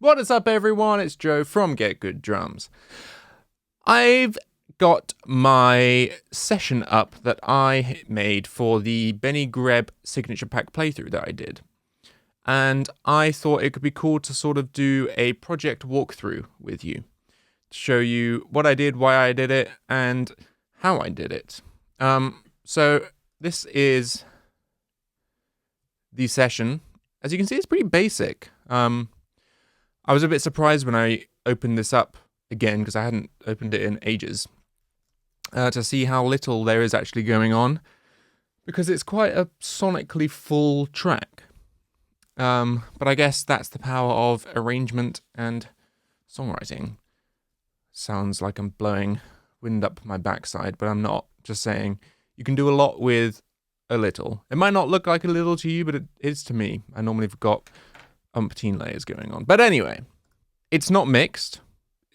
What is up, everyone? It's Joe from Get Good Drums. I've got my session up that I made for the Benny Greb signature pack playthrough that I did. And I thought it could be cool to sort of do a project walkthrough with you, to show you what I did, why I did it, and how I did it. So this is the session. As you can see, it's pretty basic. I was a bit surprised when I opened this up again, because I hadn't opened it in ages, to see how little there is actually going on, because it's quite a sonically full track. But I guess that's the power of arrangement and songwriting. Sounds like I'm blowing wind up my backside, but I'm not. Just saying, you can do a lot with a little. It might not look like a little to you, but it is to me. I normally have got umpteen layers going on. But anyway, it's not mixed.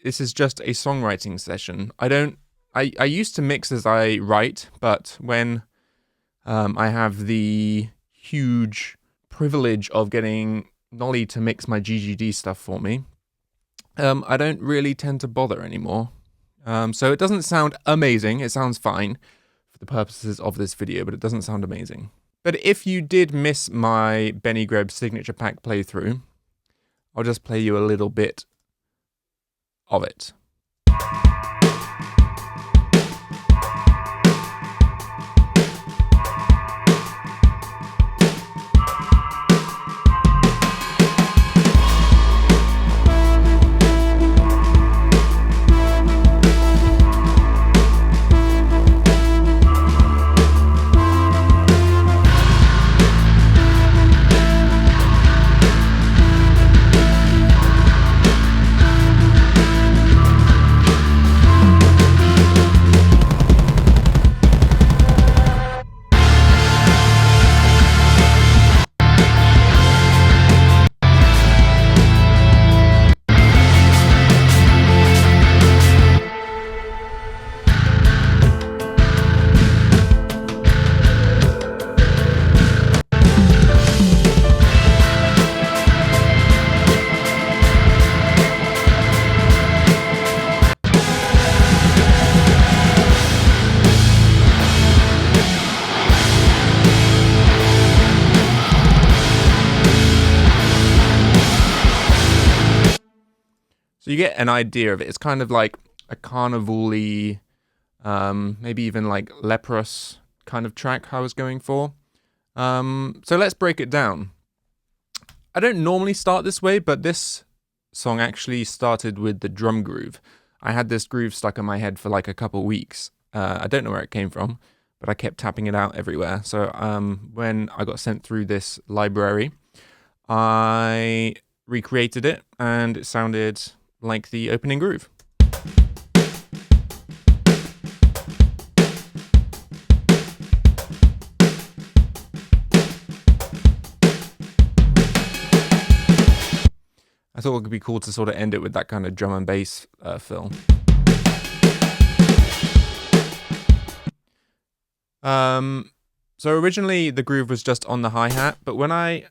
This is just a songwriting session. I used to mix as I write, but when I have the huge privilege of getting Nolly to mix my GGD stuff for me, I don't really tend to bother anymore. So it doesn't sound amazing. It sounds fine for the purposes of this video, but it doesn't sound amazing. But if you did miss my Benny Greb signature pack playthrough, I'll just play you a little bit of it. So you get an idea of it. It's kind of like a carnival-y, maybe even like leprous kind of track I was going for. So let's break it down. I don't normally start this way, but this song actually started with the drum groove. I had this groove stuck in my head for like a couple weeks. I don't know where it came from, but I kept tapping it out everywhere. So when I got sent through this library, I recreated it, and it sounded like the opening groove. I thought it would be cool to sort of end it with that kind of drum and bass fill. So originally the groove was just on the hi-hat, but when I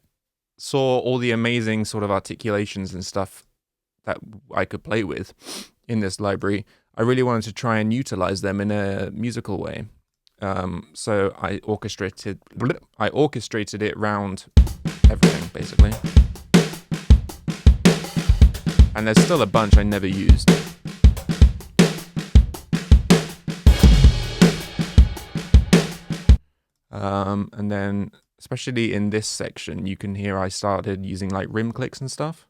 saw all the amazing sort of articulations and stuff that I could play with in this library, I really wanted to try and utilize them in a musical way. So I orchestrated it round everything, basically. And there's still a bunch I never used. And then, especially in this section, you can hear I started using like rim clicks and stuff.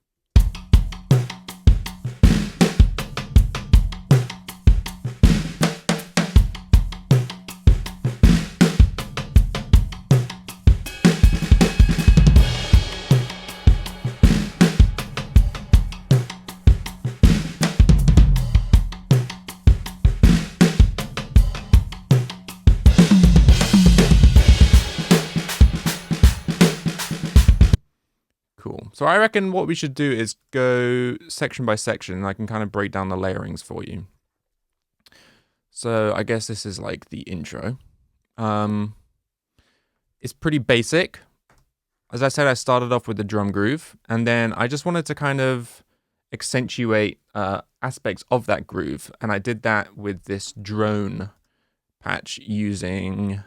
Cool. So I reckon what we should do is go section by section, and I can kind of break down the layerings for you. So I guess this is like the intro. It's pretty basic. As I said, I started off with the drum groove, and then I just wanted to kind of accentuate aspects of that groove. And I did that with this drone patch using,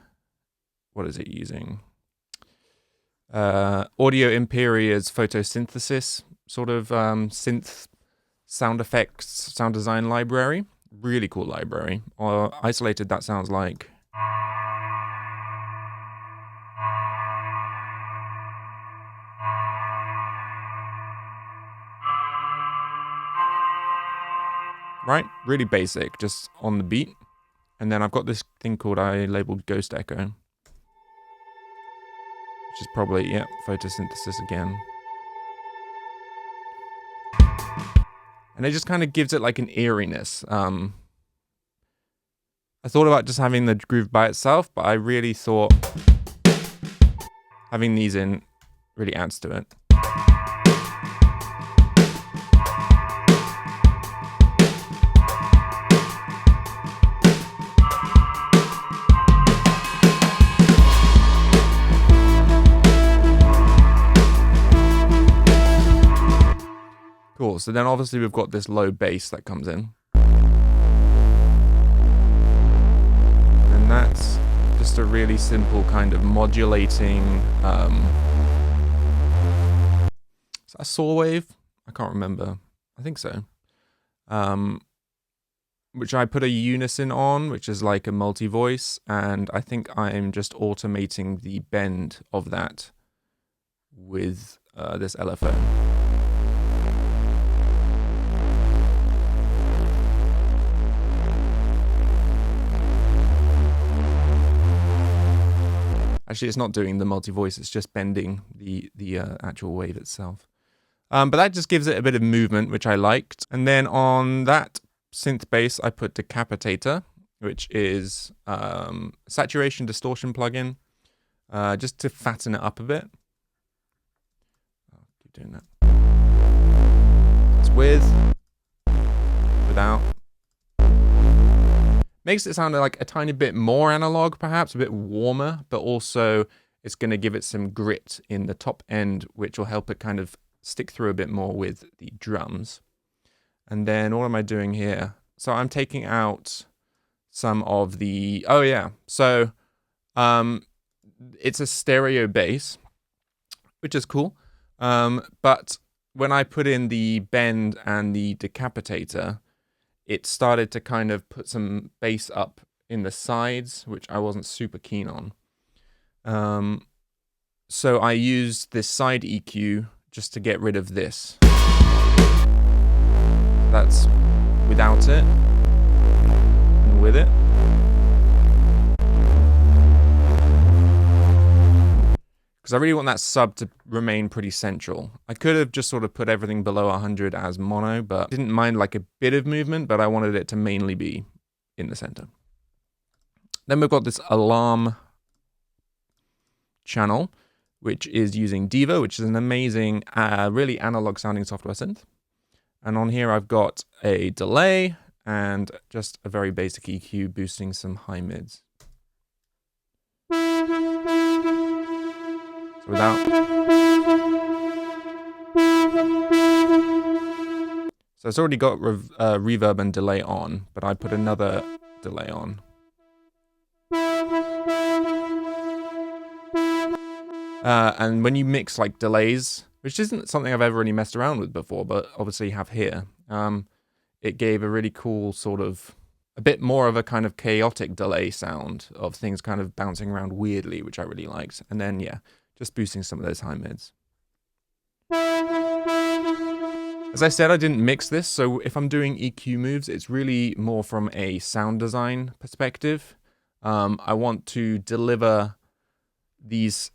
what is it using? Audio Imperia's photosynthesis sort of synth sound effects, sound design library. Really cool library. Isolated, that sounds like. Right? Really basic, just on the beat. And then I've got this thing called, I labeled Ghost Echo. Which is probably, yeah, photosynthesis again. And it just kind of gives it like an eeriness. I thought about just having the groove by itself, but I really thought having these in really adds to it. Cool, so then obviously we've got this low bass that comes in. And that's just a really simple kind of modulating, is that a saw wave? I can't remember. I think so. Which I put a unison on, which is like a multi-voice, and I think I'm just automating the bend of that with this LFO. Actually, it's not doing the multi-voice, it's just bending the actual wave itself. But that just gives it a bit of movement, which I liked. And then on that synth bass, I put Decapitator, which is saturation distortion plugin, just to fatten it up a bit. I'll keep doing that. It's with, without. Makes it sound like a tiny bit more analog, perhaps, a bit warmer, but also it's going to give it some grit in the top end, which will help it kind of stick through a bit more with the drums. And then what am I doing here? So I'm taking out some of the, oh yeah, so it's a stereo bass, which is cool. But when I put in the bend and the decapitator, it started to kind of put some bass up in the sides, which I wasn't super keen on. So I used this side EQ just to get rid of this. That's without it and with it. Because I really want that sub to remain pretty central. I could have just sort of put everything below 100 as mono, but I didn't mind like a bit of movement, but I wanted it to mainly be in the center. Then we've got this alarm channel, which is using Diva, which is an amazing, really analog sounding software synth. And on here I've got a delay and just a very basic EQ boosting some high mids. So without. So it's already got reverb and delay on, but I put another delay on. And when you mix like delays, which isn't something I've ever really messed around with before, but obviously have here, it gave a really cool sort of, a bit more of a kind of chaotic delay sound of things kind of bouncing around weirdly, which I really liked. And then, yeah, just boosting some of those high mids. As I said, I didn't mix this, so if I'm doing EQ moves, it's really more from a sound design perspective. I want to deliver these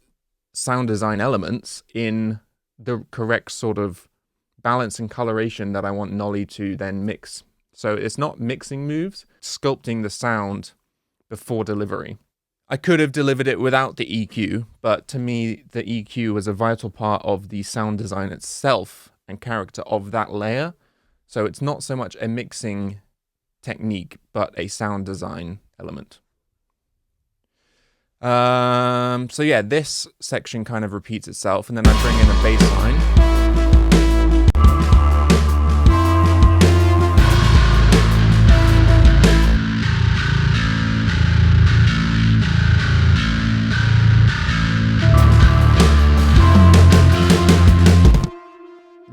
sound design elements in the correct sort of balance and coloration that I want Nolly to then mix. So it's not mixing moves, sculpting the sound before delivery. I could have delivered it without the EQ, but to me, the EQ was a vital part of the sound design itself and character of that layer. So it's not so much a mixing technique, but a sound design element. So yeah, this section kind of repeats itself, and then I bring in a bass line.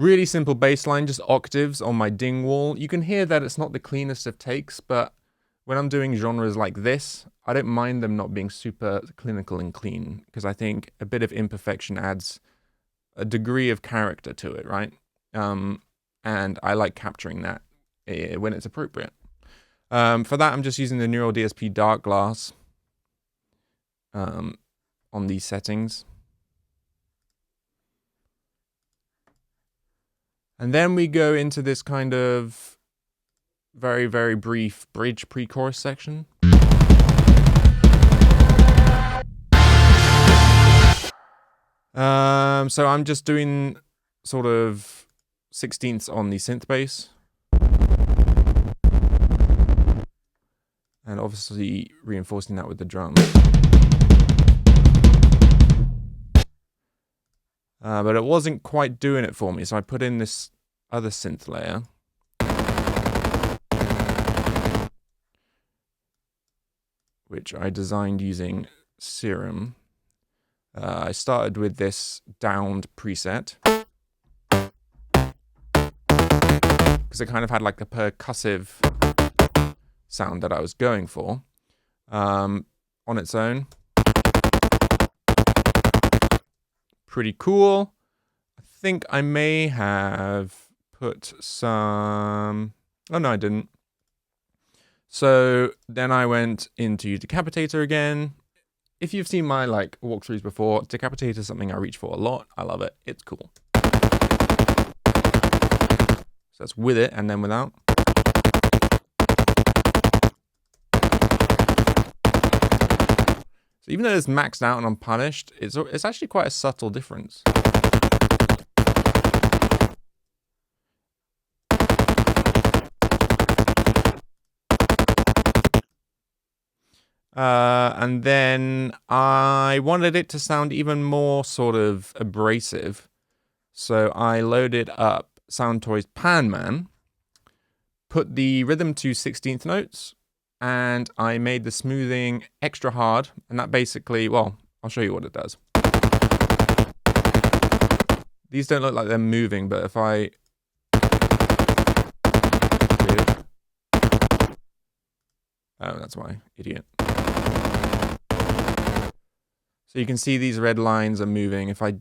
Really simple bass line, just octaves on my ding wall. You can hear that it's not the cleanest of takes, but when I'm doing genres like this, I don't mind them not being super clinical and clean, because I think a bit of imperfection adds a degree of character to it, right? And I like capturing that when it's appropriate. For that, I'm just using the Neural DSP Dark Glass on these settings. And then we go into this kind of very, very brief bridge pre-chorus section. So I'm just doing sort of 16ths on the synth bass. And obviously reinforcing that with the drums. But it wasn't quite doing it for me, so I put in this other synth layer. Which I designed using Serum. I started with this downed preset. Because it kind of had like the percussive sound that I was going for. On its own. Pretty cool. I think I may have put some... Oh no, I didn't. So then I went into Decapitator again. If you've seen my like walkthroughs before, Decapitator is something I reach for a lot. I love it. It's cool. So that's with it and then without. So even though it's maxed out and unpunished, it's actually quite a subtle difference. And then I wanted it to sound even more sort of abrasive. So I loaded up Soundtoys Pan Man, put the rhythm to 16th notes, and I made the smoothing extra hard. And that basically, well, I'll show you what it does. These don't look like they're moving, but if I... Oh, that's why, idiot. So you can see these red lines are moving. If I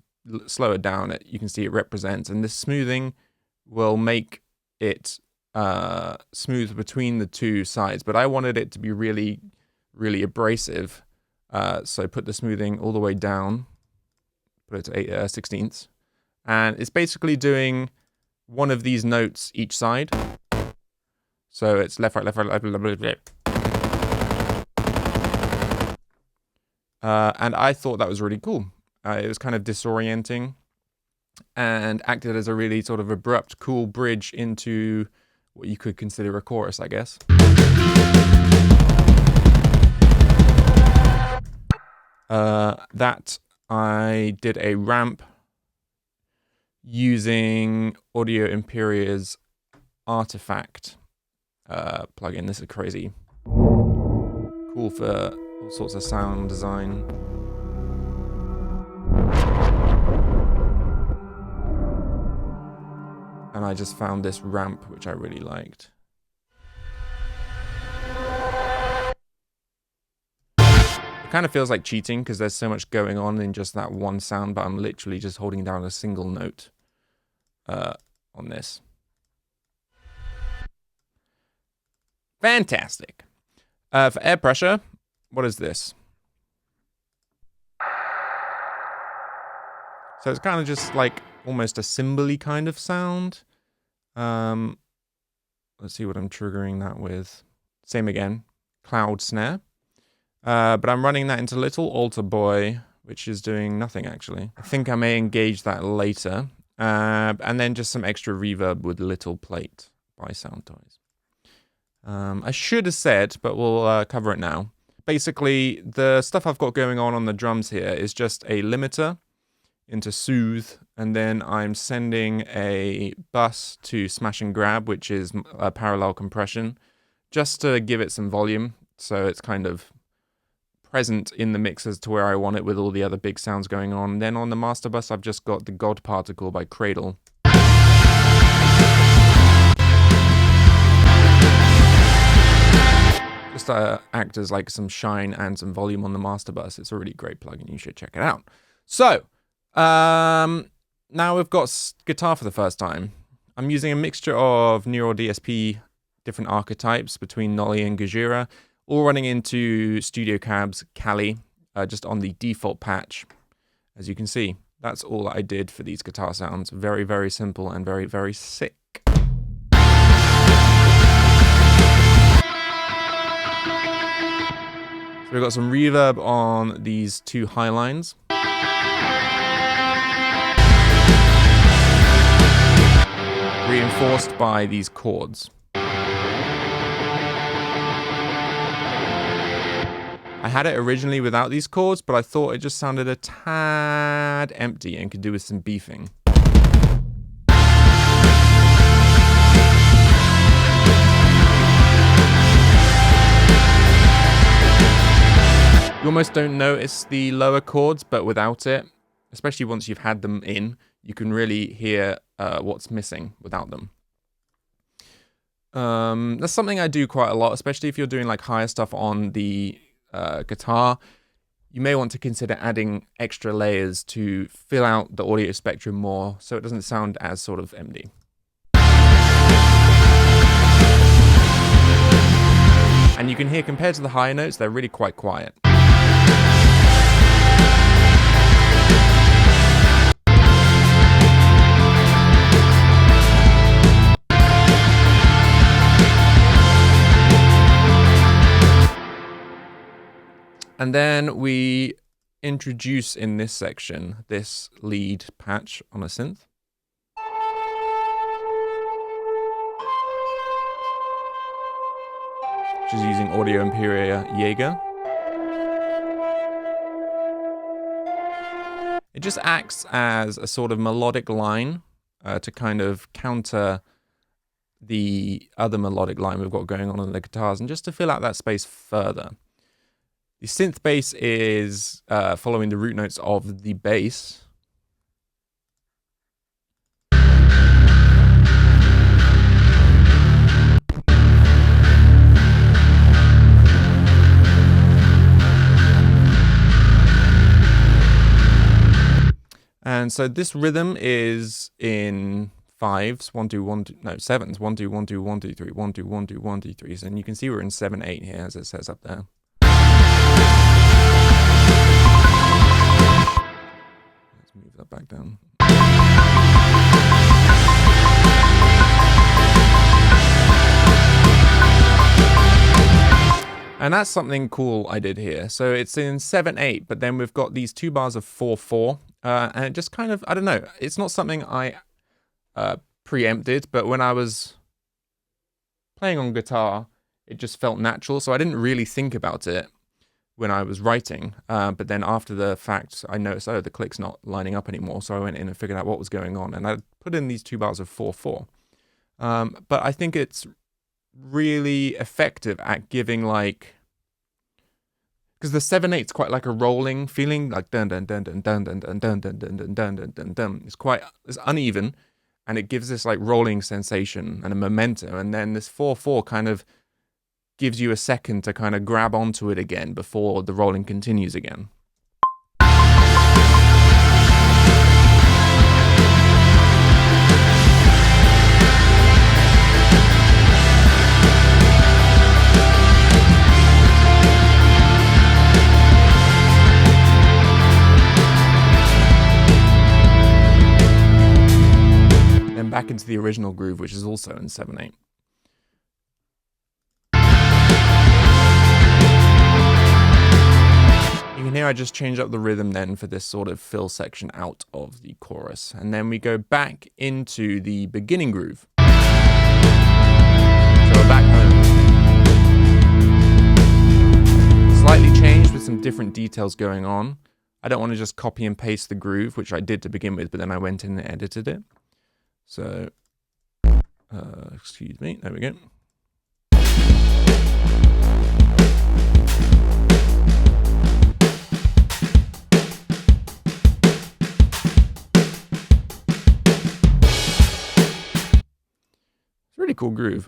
slow it down, you can see it represents. And this smoothing will make it smooth between the two sides. But I wanted it to be really, really abrasive. So put the smoothing all the way down. Put it to 16ths. And it's basically doing one of these notes each side. So it's left, right, left, right, left, left, left, left. And I thought that was really cool. It was kind of disorienting and acted as a really sort of abrupt, cool bridge into what you could consider a chorus, I guess. That I did a ramp using Audio Imperia's Artifact plugin. This is crazy. Cool for all sorts of sound design. And I just found this ramp which I really liked. It kind of feels like cheating because there's so much going on in just that one sound, but I'm literally just holding down a single note on this. Fantastic. For air pressure, what is this? So it's kind of just like almost a cymbal-y kind of sound. Let's see what I'm triggering that with. Same again, cloud snare. But I'm running that into Little Altar Boy, which is doing nothing actually. I think I may engage that later. And then just some extra reverb with Little Plate by Soundtoys. I should have said, but we'll cover it now. Basically, the stuff I've got going on the drums here is just a limiter into Soothe, and then I'm sending a bus to Smash and Grab, which is a parallel compression, just to give it some volume, so it's kind of present in the mix as to where I want it with all the other big sounds going on. Then on the master bus, I've just got the God Particle by Cradle. just act as like some shine and some volume on the master bus. It's a really great plugin. You should check it out. So, now we've got guitar for the first time. I'm using a mixture of Neural DSP, different archetypes between Nolly and Gajira, all running into Studio Cab's Kali, just on the default patch. As you can see, that's all I did for these guitar sounds. Very, very simple and very, very sick. So we've got some reverb on these two high lines. Reinforced by these chords. I had it originally without these chords, but I thought it just sounded a tad empty and could do with some beefing. You almost don't notice the lower chords, but without it, especially once you've had them in, you can really hear what's missing without them. That's something I do quite a lot, especially if you're doing like higher stuff on the guitar. You may want to consider adding extra layers to fill out the audio spectrum more so it doesn't sound as sort of empty. And you can hear, compared to the higher notes, they're really quite quiet. And then we introduce in this section this lead patch on a synth. Which is using Audio Imperia Jaeger. It just acts as a sort of melodic line to kind of counter the other melodic line we've got going on the guitars and just to fill out that space further. The synth bass is following the root notes of the bass. And so this rhythm is in fives, 1 2 1 2, no, sevens, 1 2 1 2 1 2 3 1 2 1 2 1 2 3. And you can see we're in 7/8 here, as it says up there. Let's move that back down. And that's something cool I did here. So it's in 7/8, but then we've got these 2 bars of 4/4, and it just kind of, I don't know, it's not something I preempted, but when I was playing on guitar, it just felt natural, so I didn't really think about it when I was writing, but then after the fact, I noticed, oh, the click's not lining up anymore, so I went in and figured out what was going on, and I put in these 2 bars of 4/4. But I think it's really effective at giving like, because the 7/8 is quite like a rolling feeling, like dun dun dun dun dun dun dun dun dun dun dun dun dun dun dun. It's uneven, and it gives this like rolling sensation and a momentum, and then this 4/4 kind of gives you a second to kind of grab onto it again before the rolling continues again. Back into the original groove, which is also in 7/8. You can hear I just changed up the rhythm then for this sort of fill section out of the chorus. And then we go back into the beginning groove. So we're back home. Slightly changed with some different details going on. I don't want to just copy and paste the groove, which I did to begin with, but then I went in and edited it. So, excuse me, there we go. It's a really cool groove.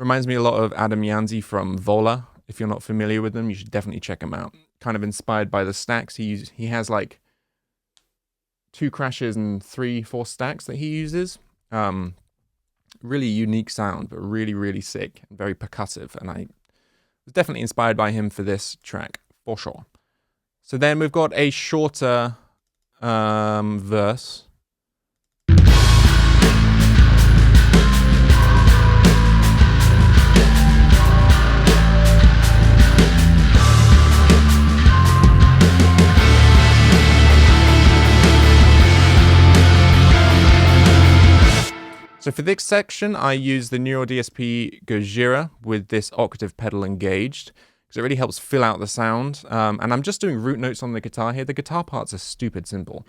Reminds me a lot of Adam Yanzi from Vola. If you're not familiar with them, you should definitely check him out. Kind of inspired by the stacks he has like 2 crashes and 3-4 stacks that he uses. Really unique sound, but really, really sick and very percussive. And I was definitely inspired by him for this track, for sure. So then we've got a shorter verse. So for this section, I use the Neural DSP Gojira with this octave pedal engaged, because it really helps fill out the sound. And I'm just doing root notes on the guitar here. The guitar parts are stupid simple,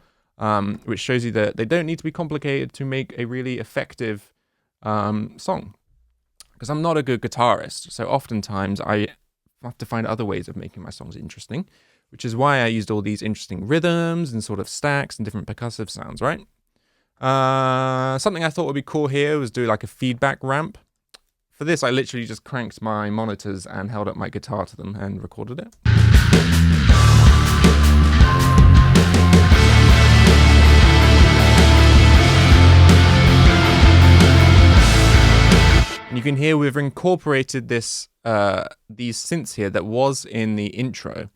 which shows you that they don't need to be complicated to make a really effective song. Because I'm not a good guitarist, so oftentimes I have to find other ways of making my songs interesting, which is why I used all these interesting rhythms and sort of stacks and different percussive sounds, right? Something I thought would be cool here was do like a feedback ramp. For this, I literally just cranked my monitors and held up my guitar to them and recorded it. And you can hear we've incorporated this these synths here that was in the intro,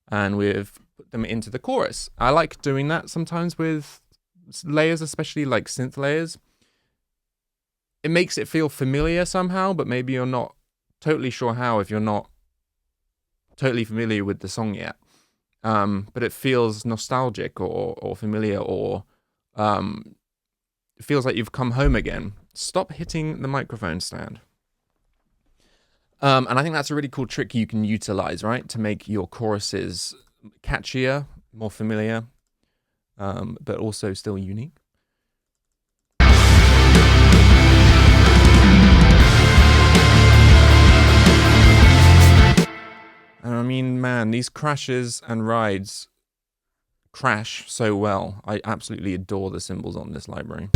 and we've put them into the chorus. I like doing that sometimes with layers, especially like synth layers. It makes it feel familiar somehow, but maybe you're not totally sure how if you're not totally familiar with the song yet. But it feels nostalgic or familiar, or it feels like you've come home again. Stop hitting the microphone stand. And I think that's a really cool trick you can utilize, right? To make your choruses catchier, more familiar, but also still unique. And I mean, man, these crashes and rides crash so well. I absolutely adore the cymbals on this library.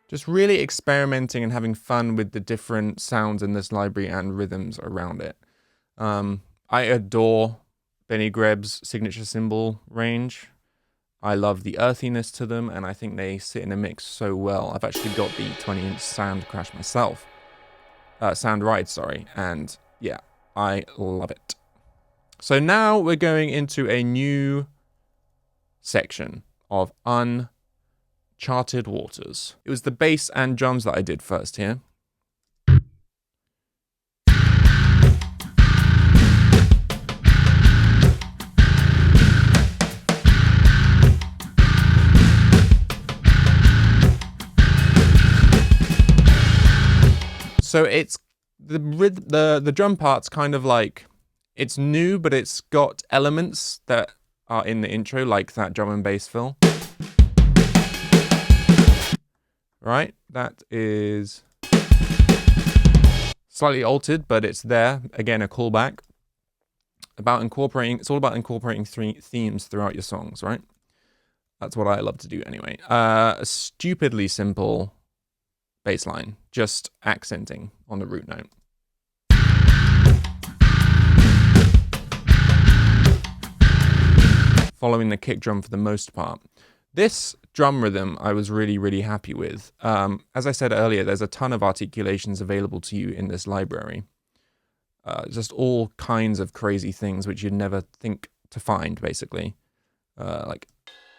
Just really experimenting and having fun with the different sounds in this library and rhythms around it. I adore Benny Greb's signature cymbal range. I love the earthiness to them, and I think they sit in a mix so well. I've actually got the 20-inch sound crash myself. Sound ride, sorry. And yeah, I love it. So now we're going into a new section of Uncharted Waters. It was the bass and drums that I did first here. So it's the drum part's kind of like, it's new, but it's got elements that are in the intro, like that drum and bass fill. Right, that is slightly altered, but it's there. Again, a callback. It's all about incorporating 3 themes throughout your songs, right? That's what I love to do anyway. A stupidly simple bass line, just accenting on the root note. Following the kick drum for the most part. This drum rhythm I was really, really happy with. As I said earlier, there's a ton of articulations available to you in this library. Just all kinds of crazy things which you'd never think to find, basically. Like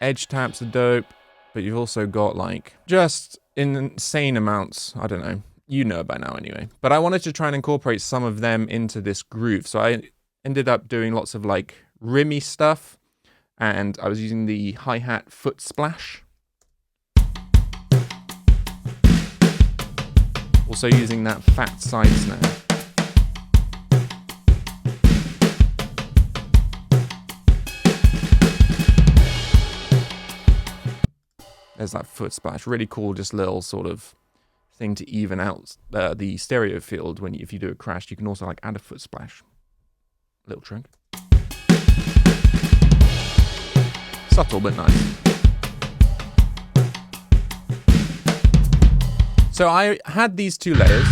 edge taps are dope, but you've also got like just insane amounts. I don't know. You know by now anyway. But I wanted to try and incorporate some of them into this groove. So I ended up doing lots of like rimmy stuff. And I was using the hi-hat foot splash. Also using that fat side snare. There's that foot splash. Really cool, just little sort of thing to even out the stereo field. If you do a crash, you can also like add a foot splash. Little trick. Subtle but nice. So I had these 2 layers.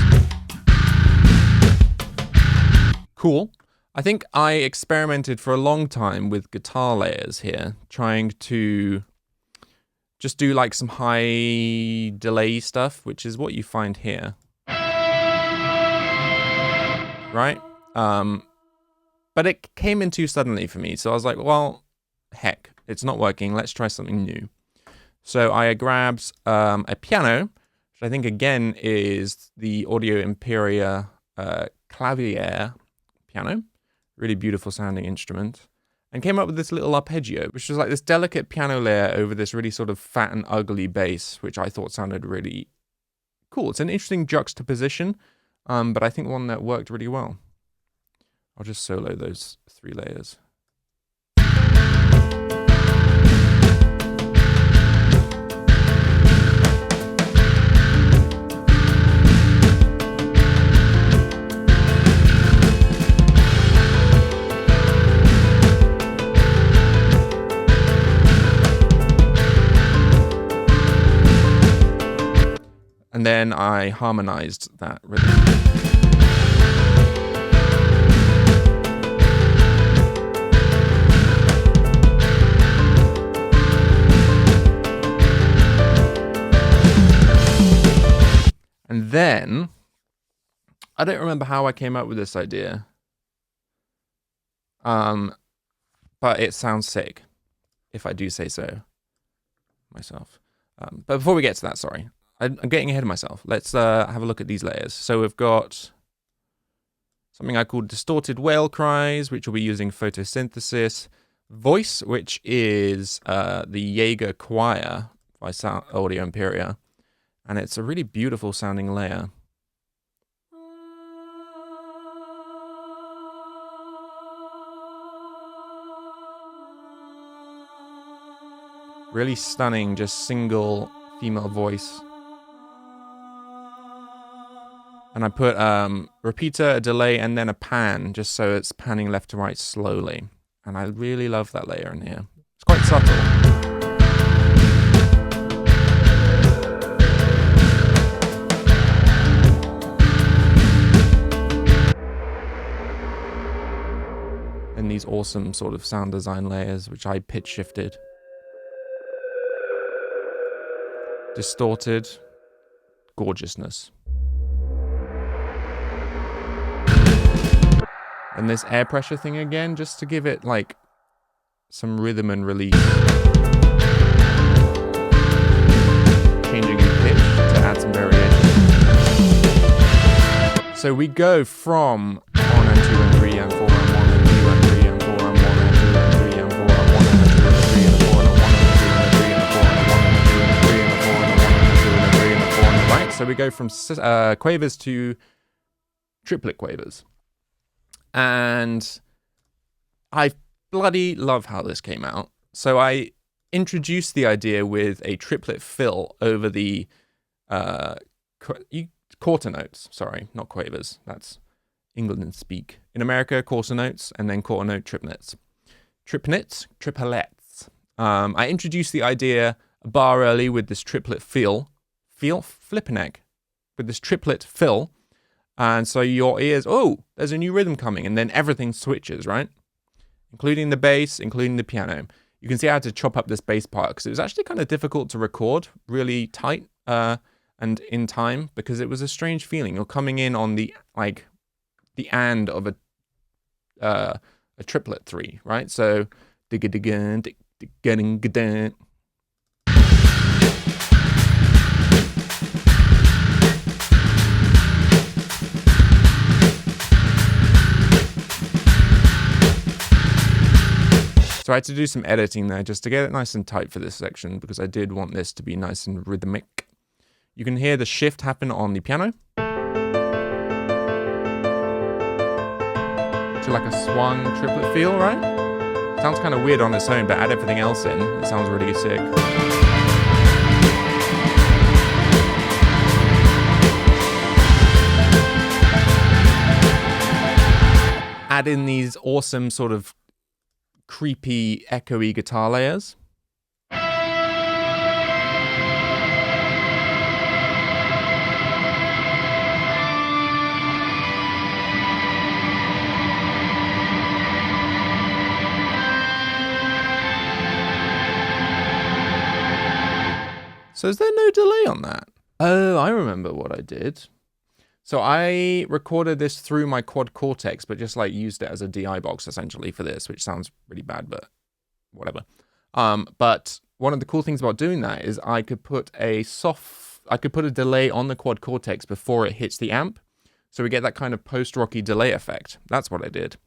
Cool. I think I experimented for a long time with guitar layers here, trying to just do like some high delay stuff, which is what you find here. Right? But it came in too suddenly for me, so I was like, well, heck, it's not working. Let's try something new. So I grabbed a piano, which I think again is the Audio Imperia Clavier piano. Really beautiful sounding instrument. And came up with this little arpeggio, which was like this delicate piano layer over this really sort of fat and ugly bass, which I thought sounded really cool. It's an interesting juxtaposition, but I think one that worked really well. I'll just solo those 3 layers. And then I harmonized that rhythm. And then, I don't remember how I came up with this idea, but it sounds sick, if I do say so myself. But before we get to that, sorry, I'm getting ahead of myself. Let's have a look at these layers. So we've got something I call distorted whale cries, which will be using photosynthesis. Voice, which is the Jaeger choir by Audio Imperia. And it's a really beautiful sounding layer. Really stunning, just single female voice. And I put repeater, a delay, and then a pan, just so it's panning left to right slowly. And I really love that layer in here. It's quite subtle. And these awesome sort of sound design layers, which I pitch shifted. Distorted gorgeousness. And this air pressure thing again, just to give it like some rhythm and release. Changing in pitch to add some variation. So we go from 1 and 2 and 3 and 4 and 1 and 2 and 3 and 4 and 1 and 2 and 3 and 4 and 1 and 2 and 3 and 4 and 1 and 2 and 3 and 4 and 1 and 2 and 3 and 4 and 1 and 2 and 3 and 4 and 4 and right. So we go from quavers to triplet quavers. And I bloody love how this came out. So I introduced the idea with a triplet fill over the quarter notes. Sorry, not quavers. That's England speak. In America, quarter notes and then quarter note triplets. Triplets. I introduced the idea a bar early with this triplet flippin' egg, with this triplet fill. And so your ears, oh, there's a new rhythm coming, and then everything switches, right? Including the bass, including the piano. You can see I had to chop up this bass part because it was actually kind of difficult to record really tight and in time because it was a strange feeling. You're coming in on the and of a triplet 3, right? So digga-digga-digga-digga-digga. So I had to do some editing there just to get it nice and tight for this section because I did want this to be nice and rhythmic. You can hear the shift happen on the piano. To like a swung triplet feel, right? Sounds kind of weird on its own, but add everything else in, it sounds really sick. add in these awesome sort of creepy, echoey guitar layers. So is there no delay on that? Oh, I remember what I did. So I recorded this through my quad cortex, but just like used it as a DI box essentially for this, which sounds really bad, but whatever. But one of the cool things about doing that is I could put a delay on the quad cortex before it hits the amp. So we get that kind of post-rocky delay effect. That's what I did.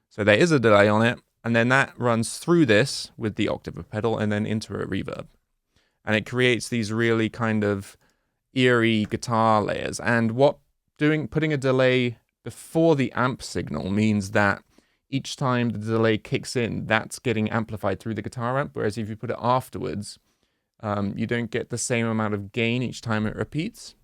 So there is a delay on it, and then that runs through this with the octave pedal and then into a reverb. And it creates these really kind of eerie guitar layers. And putting a delay before the amp signal means that each time the delay kicks in, that's getting amplified through the guitar amp. Whereas if you put it afterwards, you don't get the same amount of gain each time it repeats.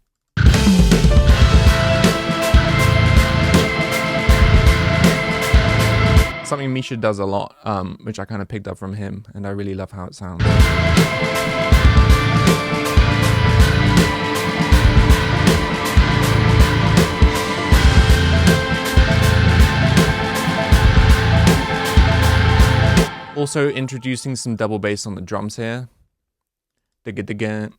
Something Misha does a lot, which I kind of picked up from him, and I really love how it sounds. Also introducing some double bass on the drums here. Digga digga.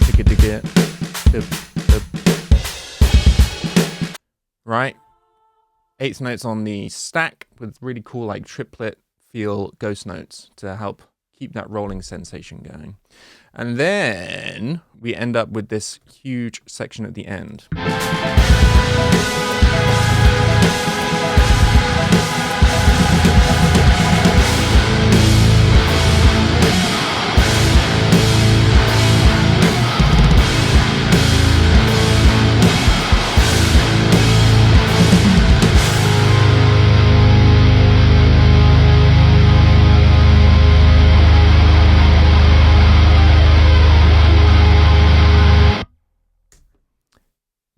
Digga digga. Right. Eighth notes on the stack with really cool like triplet feel ghost notes to help keep that rolling sensation going. And then we end up with this huge section at the end.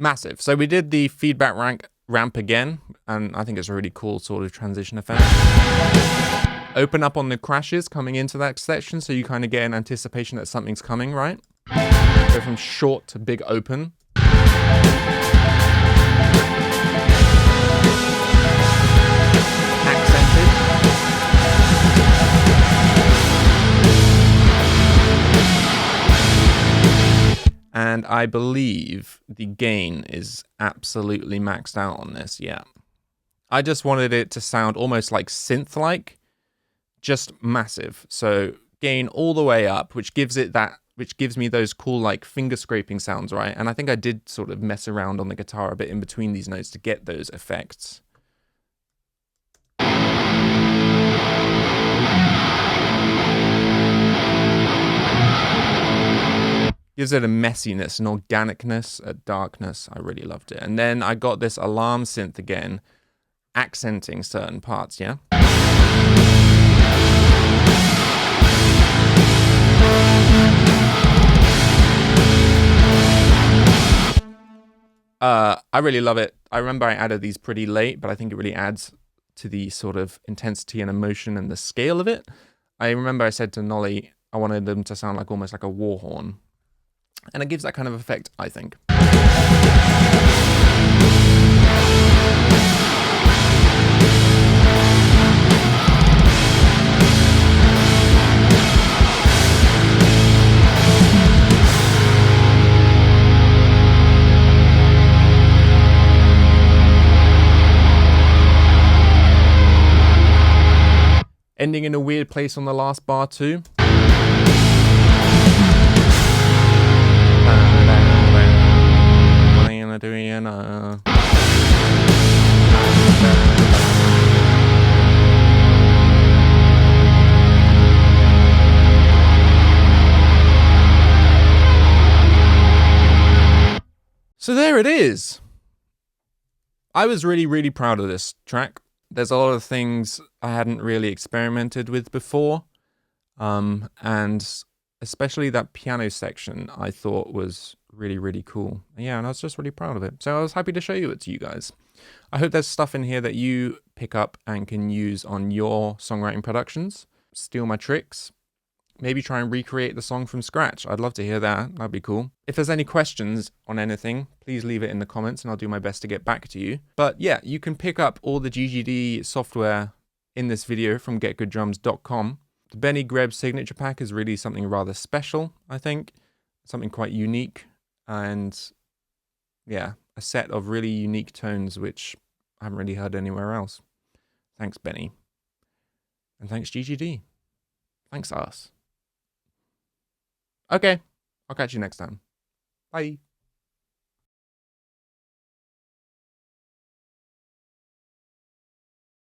Massive. So we did the feedback ramp again, and I think it's a really cool sort of transition effect. Open up on the crashes coming into that section, so you kind of get an anticipation that something's coming, right? Go from short to big open. And I believe the gain is absolutely maxed out on this, yeah. I just wanted it to sound almost like synth-like, just massive. So gain all the way up, which gives me those cool like finger scraping sounds, right? And I think I did sort of mess around on the guitar a bit in between these notes to get those effects. Gives it a messiness, an organicness, a darkness. I really loved it. And then I got this alarm synth again, accenting certain parts, yeah? I really love it. I remember I added these pretty late, but I think it really adds to the sort of intensity and emotion and the scale of it. I remember I said to Nolly, I wanted them to sound like almost like a war horn. And it gives that kind of effect, I think. Ending in a weird place on the last bar too. So there it is. I was really, really proud of this track. There's a lot of things I hadn't really experimented with before. And especially that piano section I thought was really, really cool. Yeah, and I was just really proud of it. So I was happy to show it to you guys. I hope there's stuff in here that you pick up and can use on your songwriting productions. Steal my tricks. Maybe try and recreate the song from scratch. I'd love to hear that. That'd be cool. If there's any questions on anything, please leave it in the comments and I'll do my best to get back to you. But yeah, you can pick up all the GGD software in this video from getgooddrums.com. The Benny Greb signature pack is really something rather special, I think. Something quite unique and yeah, a set of really unique tones which I haven't really heard anywhere else. Thanks, Benny. And thanks, GGD. Thanks, us. Okay, I'll catch you next time. Bye.